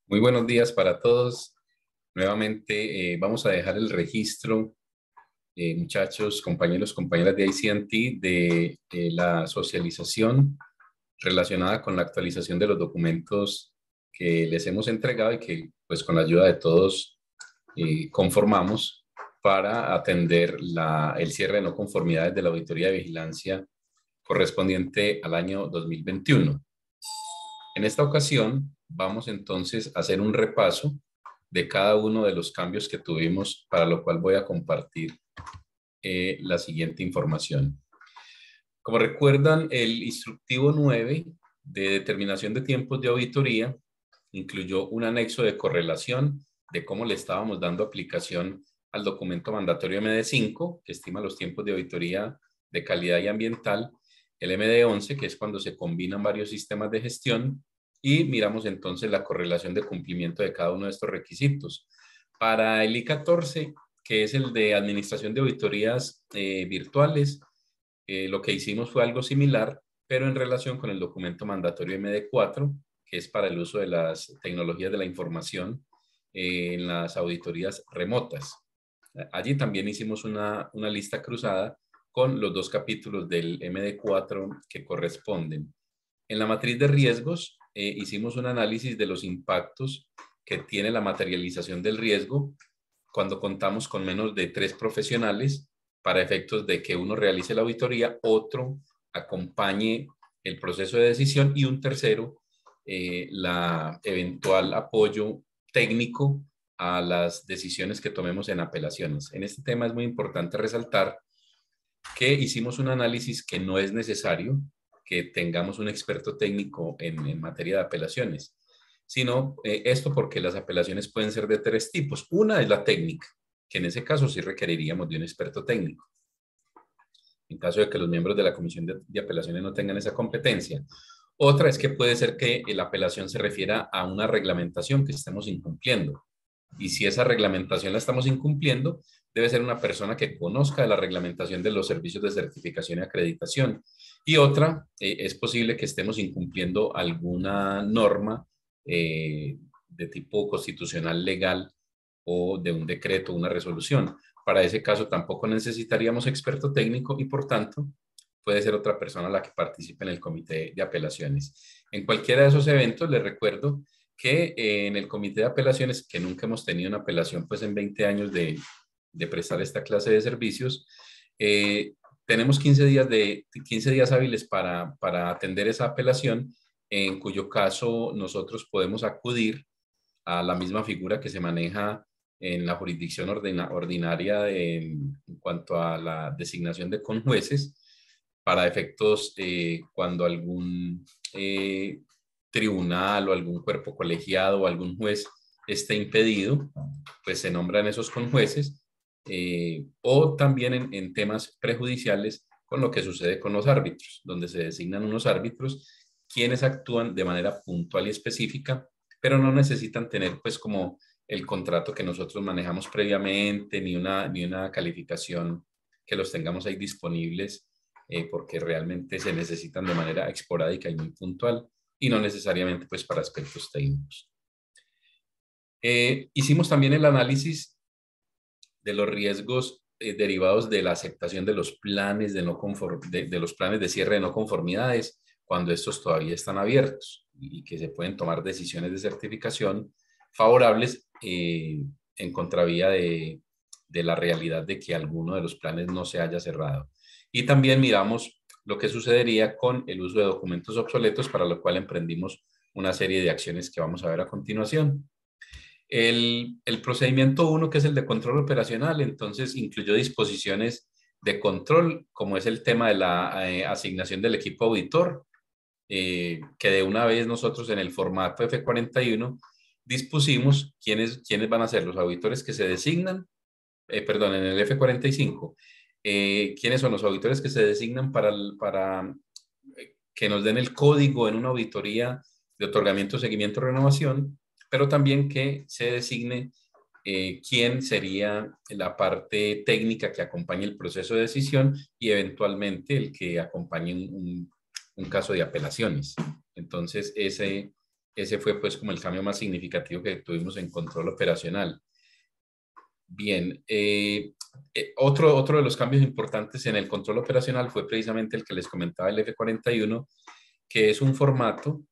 Muy buenos días para todos. Nuevamente vamos a dejar el registro, muchachos, compañeros, compañeras de ICNT, de la socialización relacionada con la actualización de los documentos que les hemos entregado y que, pues, con la ayuda de todos conformamos para atender el cierre de no conformidades de la auditoría de vigilancia correspondiente al año 2021. En esta ocasión, vamos entonces a hacer un repaso de cada uno de los cambios que tuvimos, para lo cual voy a compartir la siguiente información. Como recuerdan, el instructivo 9 de determinación de tiempos de auditoría incluyó un anexo de correlación de cómo le estábamos dando aplicación al documento mandatorio MD5, que estima los tiempos de auditoría de calidad y ambiental, el MD11, que es cuando se combinan varios sistemas de gestión, y miramos entonces la correlación de cumplimiento de cada uno de estos requisitos. Para el I-14, que es el de administración de auditorías virtuales, lo que hicimos fue algo similar, pero en relación con el documento mandatorio MD4, que es para el uso de las tecnologías de la información en las auditorías remotas. Allí también hicimos una lista cruzada con los dos capítulos del MD4 que corresponden. En la matriz de riesgos hicimos un análisis de los impactos que tiene la materialización del riesgo cuando contamos con menos de 3 profesionales, para efectos de que uno realice la auditoría, otro acompañe el proceso de decisión y un tercero la eventual apoyo técnico a las decisiones que tomemos en apelaciones. En este tema es muy importante resaltar que hicimos un análisis que no es necesario que tengamos un experto técnico en materia de apelaciones, sino esto porque las apelaciones pueden ser de 3 tipos. Una es la técnica, que en ese caso sí requeriríamos de un experto técnico, en caso de que los miembros de la comisión de apelaciones no tengan esa competencia. Otra es que puede ser que la apelación se refiera a una reglamentación que estemos incumpliendo. Y si esa reglamentación la estamos incumpliendo, debe ser una persona que conozca de la reglamentación de los servicios de certificación y acreditación. Y otra, es posible que estemos incumpliendo alguna norma de tipo constitucional legal o de un decreto, una resolución. Para ese caso tampoco necesitaríamos experto técnico y, por tanto, puede ser otra persona la que participe en el comité de apelaciones. En cualquiera de esos eventos, les recuerdo que en el comité de apelaciones, que nunca hemos tenido una apelación pues en 20 años de prestar esta clase de servicios, tenemos 15 días hábiles para atender esa apelación, en cuyo caso nosotros podemos acudir a la misma figura que se maneja en la jurisdicción ordinaria en cuanto a la designación de conjueces, para efectos cuando algún tribunal o algún cuerpo colegiado o algún juez esté impedido, pues se nombran esos conjueces, o también en temas prejudiciales con lo que sucede con los árbitros, donde se designan unos árbitros quienes actúan de manera puntual y específica, pero no necesitan tener pues como el contrato que nosotros manejamos previamente, ni una calificación que los tengamos ahí disponibles, porque realmente se necesitan de manera esporádica y muy puntual, y no necesariamente pues para aspectos técnicos. Hicimos también el análisis de los riesgos derivados de la aceptación de los planes de los planes de cierre de no conformidades, cuando estos todavía están abiertos y que se pueden tomar decisiones de certificación favorables en contravía de la realidad de que alguno de los planes no se haya cerrado. Y también miramos lo que sucedería con el uso de documentos obsoletos, para lo cual emprendimos una serie de acciones que vamos a ver a continuación. El procedimiento 1, que es el de control operacional, entonces incluyó disposiciones de control, como es el tema de la asignación del equipo auditor, que de una vez nosotros en el formato F41 dispusimos quiénes van a ser los auditores que se designan, perdón, en el F45, quiénes son los auditores que se designan para que nos den el código en una auditoría de otorgamiento, seguimiento, renovación, pero también que se designe quién sería la parte técnica que acompañe el proceso de decisión y eventualmente el que acompañe un caso de apelaciones. Entonces, ese fue pues como el cambio más significativo que tuvimos en control operacional. Bien, otro de los cambios importantes en el control operacional fue precisamente el que les comentaba, el F41, que es un formato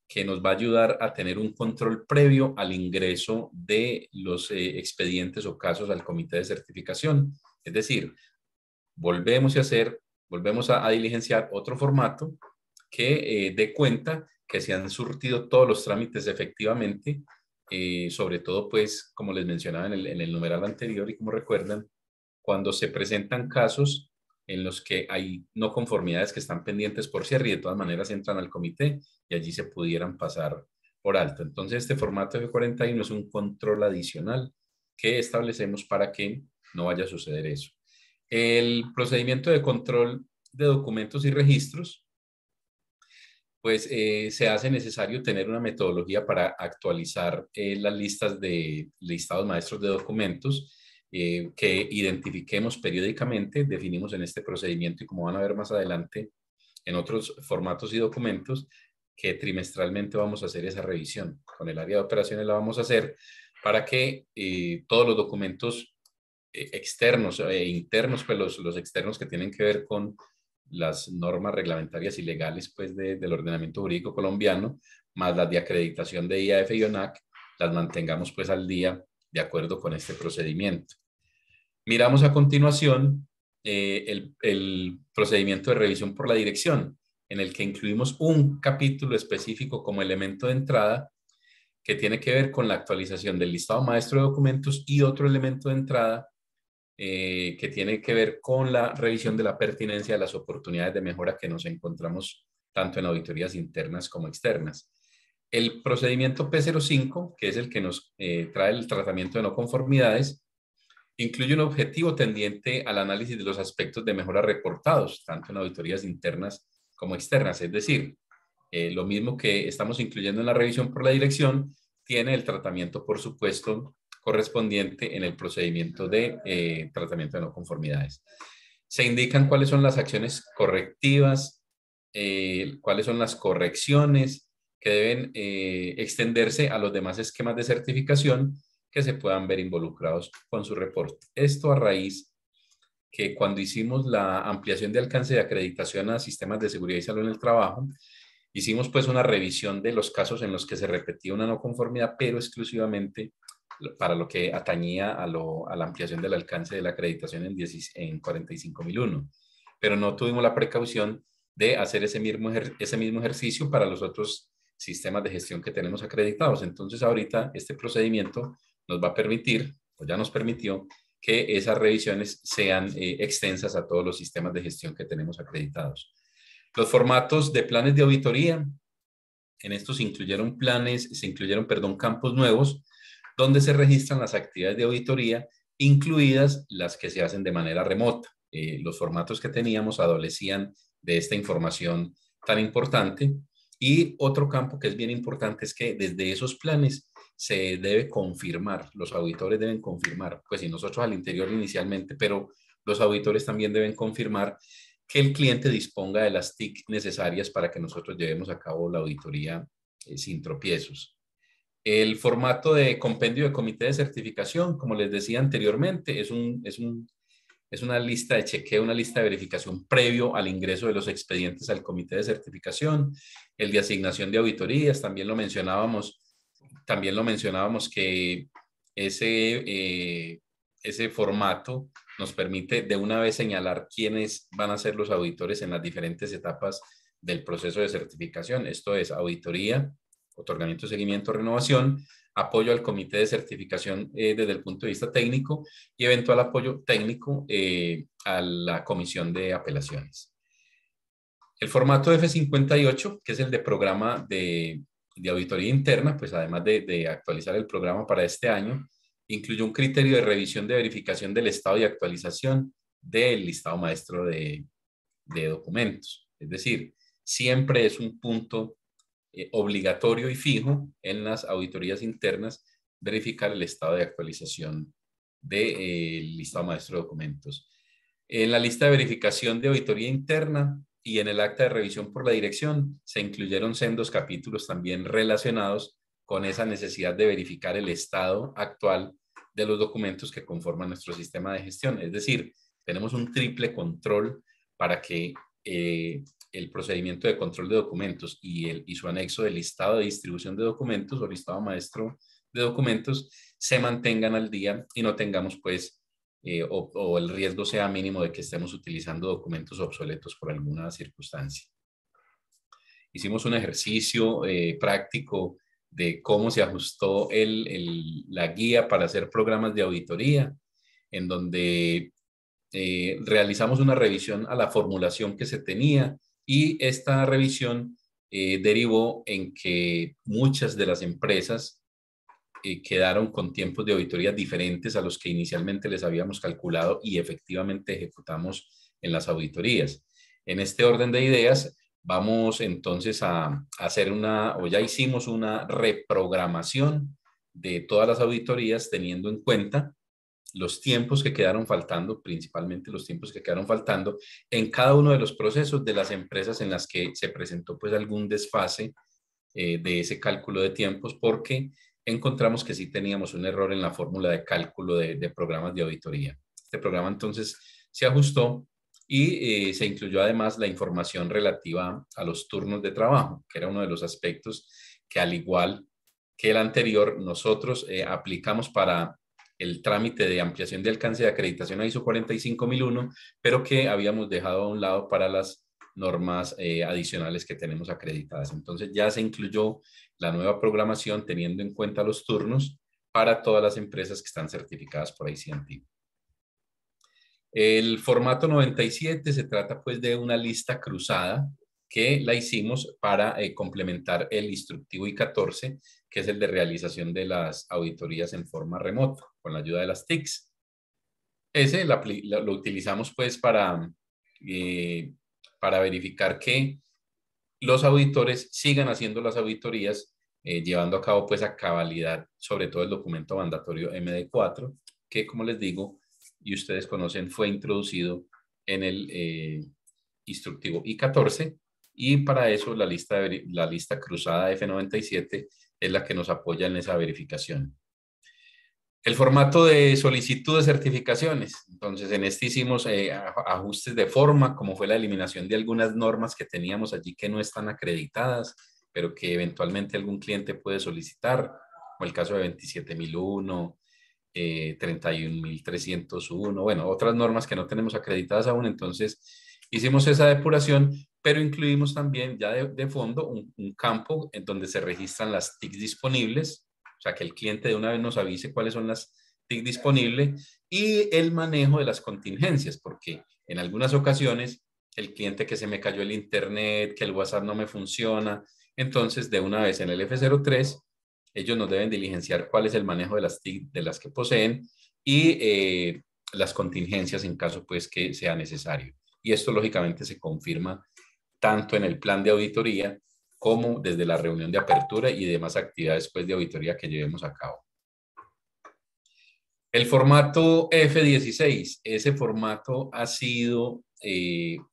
que nos va a ayudar a tener un control previo al ingreso de los expedientes o casos al comité de certificación. Es decir, volvemos a diligenciar otro formato que dé cuenta que se han surtido todos los trámites efectivamente, sobre todo, pues, como les mencionaba en el numeral anterior y como recuerdan, cuando se presentan casos en los que hay no conformidades que están pendientes por cierre y de todas maneras entran al comité y allí se pudieran pasar por alto. Entonces, este formato F41 es un control adicional que establecemos para que no vaya a suceder eso. El procedimiento de control de documentos y registros, pues se hace necesario tener una metodología para actualizar las listas de listados maestros de documentos que identifiquemos periódicamente, definimos en este procedimiento y como van a ver más adelante en otros formatos y documentos, que trimestralmente vamos a hacer esa revisión. Con el área de operaciones la vamos a hacer para que todos los documentos externos e internos, pues los externos que tienen que ver con las normas reglamentarias y legales pues del ordenamiento jurídico colombiano, más las de acreditación de IAF y ONAC, las mantengamos pues al día de acuerdo con este procedimiento. Miramos a continuación el procedimiento de revisión por la dirección, en el que incluimos un capítulo específico como elemento de entrada que tiene que ver con la actualización del listado maestro de documentos y otro elemento de entrada que tiene que ver con la revisión de la pertinencia de las oportunidades de mejora que nos encontramos tanto en auditorías internas como externas. El procedimiento P05, que es el que nos trae el tratamiento de no conformidades, incluye un objetivo tendiente al análisis de los aspectos de mejora reportados, tanto en auditorías internas como externas. Es decir, lo mismo que estamos incluyendo en la revisión por la dirección, tiene el tratamiento, por supuesto, correspondiente en el procedimiento de tratamiento de no conformidades. Se indican cuáles son las acciones correctivas, cuáles son las correcciones que deben extenderse a los demás esquemas de certificación que se puedan ver involucrados con su reporte. Esto a raíz que cuando hicimos la ampliación de alcance de acreditación a sistemas de seguridad y salud en el trabajo, hicimos pues una revisión de los casos en los que se repetía una no conformidad, pero exclusivamente para lo que atañía a la ampliación del alcance de la acreditación en 45001. Pero no tuvimos la precaución de hacer ese mismo ejercicio para los otros sistemas de gestión que tenemos acreditados. Entonces ahorita este procedimiento nos va a permitir, o ya nos permitió, que esas revisiones sean extensas a todos los sistemas de gestión que tenemos acreditados. Los formatos de planes de auditoría, en estos se incluyeron campos nuevos donde se registran las actividades de auditoría, incluidas las que se hacen de manera remota. Los formatos que teníamos adolecían de esta información tan importante. Y otro campo que es bien importante es que desde esos planes se debe confirmar, los auditores deben confirmar, pues si nosotros al interior inicialmente, pero los auditores también deben confirmar que el cliente disponga de las TIC necesarias para que nosotros llevemos a cabo la auditoría sin tropiezos. El formato de compendio de comité de certificación, como les decía anteriormente, es una lista de chequeo, una lista de verificación previo al ingreso de los expedientes al comité de certificación. El de asignación de auditorías, también lo mencionábamos que ese formato nos permite de una vez señalar quiénes van a ser los auditores en las diferentes etapas del proceso de certificación. Esto es auditoría, otorgamiento, seguimiento, renovación, apoyo al comité de certificación desde el punto de vista técnico y eventual apoyo técnico a la comisión de apelaciones. El formato F58, que es el de programa de auditoría interna, pues además de actualizar el programa para este año, incluye un criterio de revisión de verificación del estado y actualización del listado maestro de documentos. Es decir, siempre es un punto obligatorio y fijo en las auditorías internas verificar el estado de actualización del listado maestro de documentos. En la lista de verificación de auditoría interna y en el acta de revisión por la dirección se incluyeron sendos capítulos también relacionados con esa necesidad de verificar el estado actual de los documentos que conforman nuestro sistema de gestión. Es decir, tenemos un triple control para que el procedimiento de control de documentos y su anexo de listado de distribución de documentos o listado maestro de documentos se mantengan al día y no tengamos pues o el riesgo sea mínimo de que estemos utilizando documentos obsoletos por alguna circunstancia. Hicimos un ejercicio práctico de cómo se ajustó la guía para hacer programas de auditoría, en donde realizamos una revisión a la formulación que se tenía y esta revisión derivó en que muchas de las empresas quedaron con tiempos de auditoría diferentes a los que inicialmente les habíamos calculado y efectivamente ejecutamos en las auditorías. En este orden de ideas, vamos entonces a hacer o ya hicimos una reprogramación de todas las auditorías teniendo en cuenta los tiempos que quedaron faltando, principalmente los tiempos que quedaron faltando en cada uno de los procesos de las empresas en las que se presentó pues algún desfase de ese cálculo de tiempos, porque encontramos que sí teníamos un error en la fórmula de cálculo de programas de auditoría. Este programa entonces se ajustó y se incluyó además la información relativa a los turnos de trabajo, que era uno de los aspectos que al igual que el anterior, nosotros aplicamos para el trámite de ampliación de alcance de acreditación a ISO 45001, pero que habíamos dejado a un lado para las normas adicionales que tenemos acreditadas. Entonces ya se incluyó la nueva programación teniendo en cuenta los turnos para todas las empresas que están certificadas por ICNT. El formato 97 se trata pues de una lista cruzada que la hicimos para complementar el instructivo I-14, que es el de realización de las auditorías en forma remota, con la ayuda de las TICs. Ese lo utilizamos pues para verificar que los auditores sigan haciendo las auditorías, llevando a cabo pues a cabalidad, sobre todo el documento mandatorio MD4, que como les digo, y ustedes conocen, fue introducido en el instructivo I-14, y para eso la lista cruzada F97 es la que nos apoya en esa verificación. El formato de solicitud de certificaciones. Entonces, en este hicimos ajustes de forma, como fue la eliminación de algunas normas que teníamos allí que no están acreditadas, pero que eventualmente algún cliente puede solicitar, como el caso de 27001, 31301, bueno, otras normas que no tenemos acreditadas aún. Entonces, hicimos esa depuración, pero incluimos también ya de fondo un campo en donde se registran las TIC disponibles, o sea, que el cliente de una vez nos avise cuáles son las TIC disponibles, y el manejo de las contingencias, porque en algunas ocasiones el cliente que se me cayó el internet, que el WhatsApp no me funciona, entonces de una vez en el F03 ellos nos deben diligenciar cuál es el manejo de las TIC de las que poseen y las contingencias en caso pues que sea necesario. Y esto lógicamente se confirma tanto en el plan de auditoría como desde la reunión de apertura y demás actividades pues, de auditoría que llevemos a cabo. El formato F16, ese formato ha sido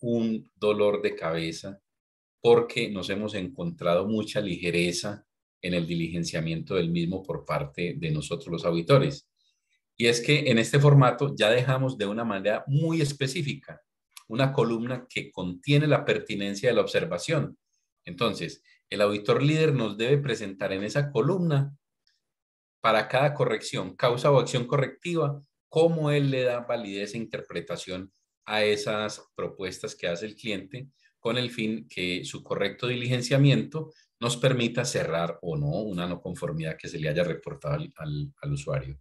un dolor de cabeza porque nos hemos encontrado mucha ligereza en el diligenciamiento del mismo por parte de nosotros los auditores. Y es que en este formato ya dejamos de una manera muy específica una columna que contiene la pertinencia de la observación. Entonces, el auditor líder nos debe presentar en esa columna para cada corrección, causa o acción correctiva, cómo él le da validez e interpretación a esas propuestas que hace el cliente, con el fin que su correcto diligenciamiento nos permita cerrar o no una no conformidad que se le haya reportado al usuario.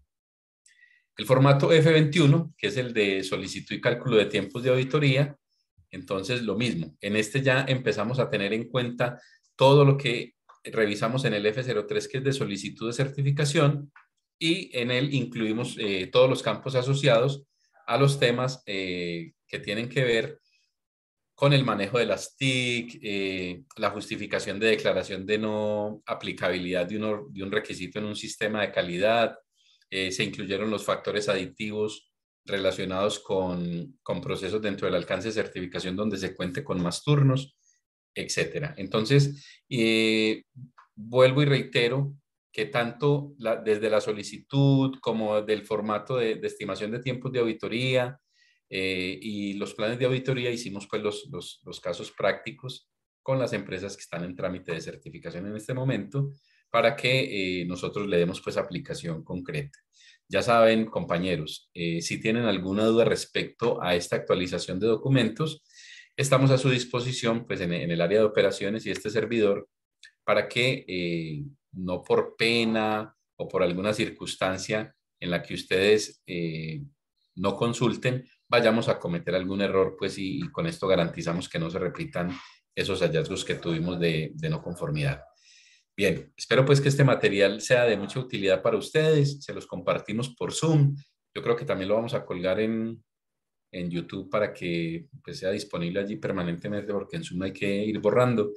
El formato F21, que es el de solicitud y cálculo de tiempos de auditoría, entonces lo mismo. En este ya empezamos a tener en cuenta todo lo que revisamos en el F03, que es de solicitud de certificación, y en él incluimos todos los campos asociados a los temas que tienen que ver con el manejo de las TIC, la justificación de declaración de no aplicabilidad de un requisito en un sistema de calidad. Se incluyeron los factores aditivos relacionados con procesos dentro del alcance de certificación donde se cuente con más turnos, etcétera. Entonces, vuelvo y reitero que tanto desde la solicitud como del formato de estimación de tiempos de auditoría y los planes de auditoría hicimos pues los casos prácticos con las empresas que están en trámite de certificación en este momento para que nosotros le demos pues aplicación concreta. Ya saben, compañeros, si tienen alguna duda respecto a esta actualización de documentos, estamos a su disposición pues en el área de operaciones y este servidor para que no por pena o por alguna circunstancia en la que ustedes no consulten, vayamos a cometer algún error, pues y con esto garantizamos que no se repitan esos hallazgos que tuvimos de no conformidad. Bien, espero pues que este material sea de mucha utilidad para ustedes, se los compartimos por Zoom, yo creo que también lo vamos a colgar en YouTube para que pues, sea disponible allí permanentemente, porque en Zoom hay que ir borrando.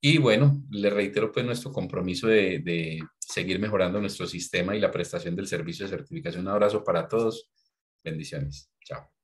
Y bueno, le reitero pues nuestro compromiso de seguir mejorando nuestro sistema y la prestación del servicio de certificación. Un abrazo para todos. Bendiciones. Chao.